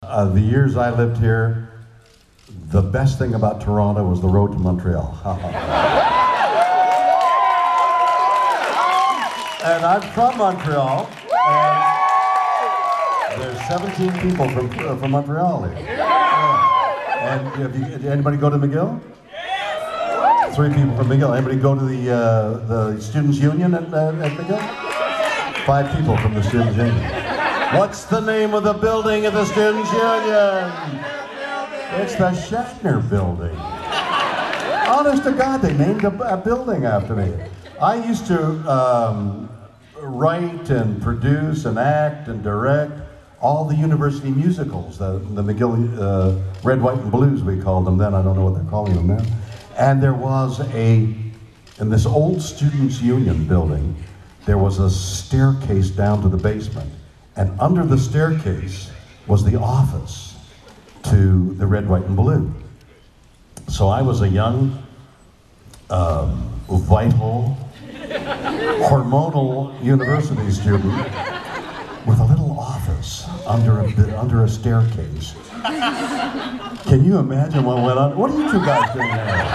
The years I lived here, the best thing about Toronto was the road to Montreal. And I'm from Montreal, and there's 17 people from Montreal here. And did anybody go to McGill? 3 people from McGill. Anybody go to the Students' Union at McGill? 5 people from the Students' Union. What's the name of the building at the Students' Union? It's the Shatner building. Honest to God, they named a building after me. I used to write and produce and act and direct all the university musicals, the McGill Red, White, and Blues, we called them then. I don't know what they're calling them now. And there was in this old Students' Union building, there was a staircase down to the basement. And under the staircase was the office to the Red, White, and Blue. So I was a young, vital, hormonal university student with a little office under a staircase. Can you imagine what went on? What are you two guys doing there?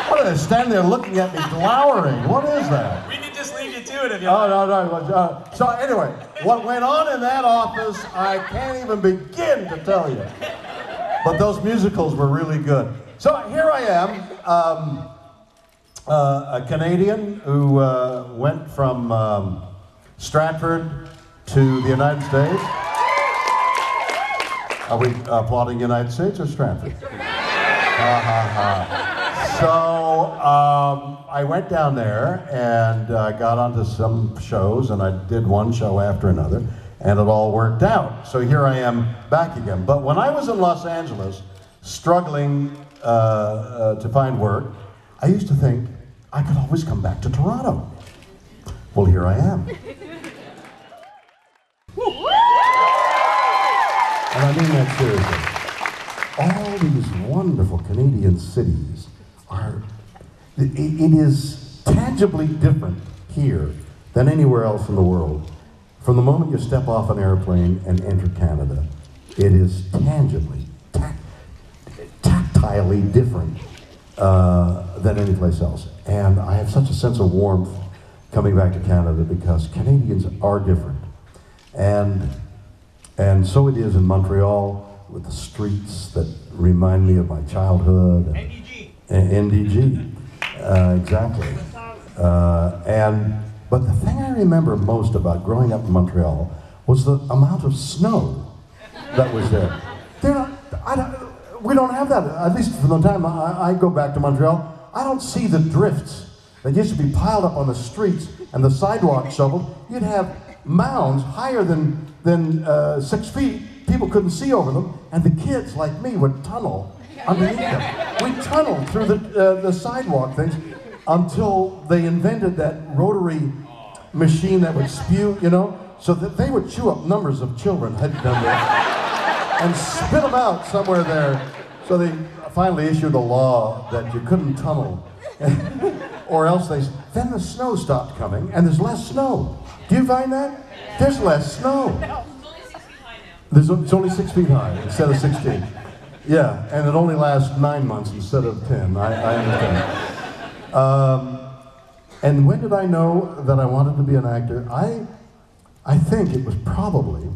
What are they standing there looking at me glowering? What is that? We can just leave you to it if you like. Oh, no. So anyway, what went on in that office, I can't even begin to tell you. But those musicals were really good. So here I am, a Canadian who went from Stratford to the United States. Are we applauding United States or Stratford? So I went down there and got onto some shows, and I did one show after another, and it all worked out. So here I am back again. But when I was in Los Angeles, struggling to find work, I used to think I could always come back to Toronto. Well, here I am. And I mean that seriously. All these wonderful Canadian cities it is tangibly different here than anywhere else in the world. From the moment you step off an airplane and enter Canada, it is tangibly, tactilely different than any place else. And I have such a sense of warmth coming back to Canada because Canadians are different. And so it is in Montreal with the streets that remind me of my childhood. NDG, exactly. But the thing I remember most about growing up in Montreal was the amount of snow that was there. We don't have that, at least from the time I go back to Montreal. I don't see the drifts that used to be piled up on the streets and the sidewalk shoveled. You'd have mounds higher than 6 feet. People couldn't see over them, and the kids like me would tunnel underneath them. We tunneled through the sidewalk things until they invented that rotary machine that would spew, so that they would chew up numbers of children had done that and spit them out somewhere there. So they finally issued a law that you couldn't tunnel, or else then the snow stopped coming, and there's less snow. Do you find that? There's less snow. It's only 6 feet high instead of 16. Yeah, and it only lasts 9 months instead of 10. I understand. And when did I know that I wanted to be an actor? I think it was probably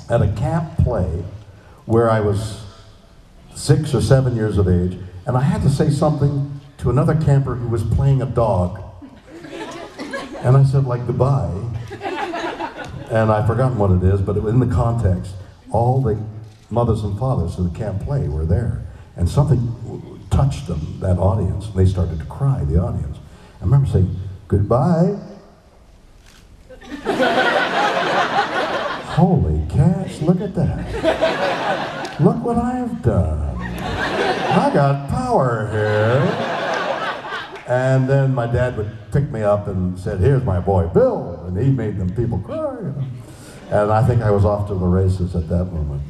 at a camp play where I was 6 or 7 years of age, and I had to say something to another camper who was playing a dog. And I said, like, goodbye. And I've forgotten what it is, but in the context, all the mothers and fathers of the camp play were there. And something touched them, that audience. They started to cry, the audience. I remember saying, goodbye. Holy cats, look at that. Look what I've done. I got power here. And then my dad would pick me up and said, here's my boy Bill. And he made them people cry. And I think I was off to the races at that moment.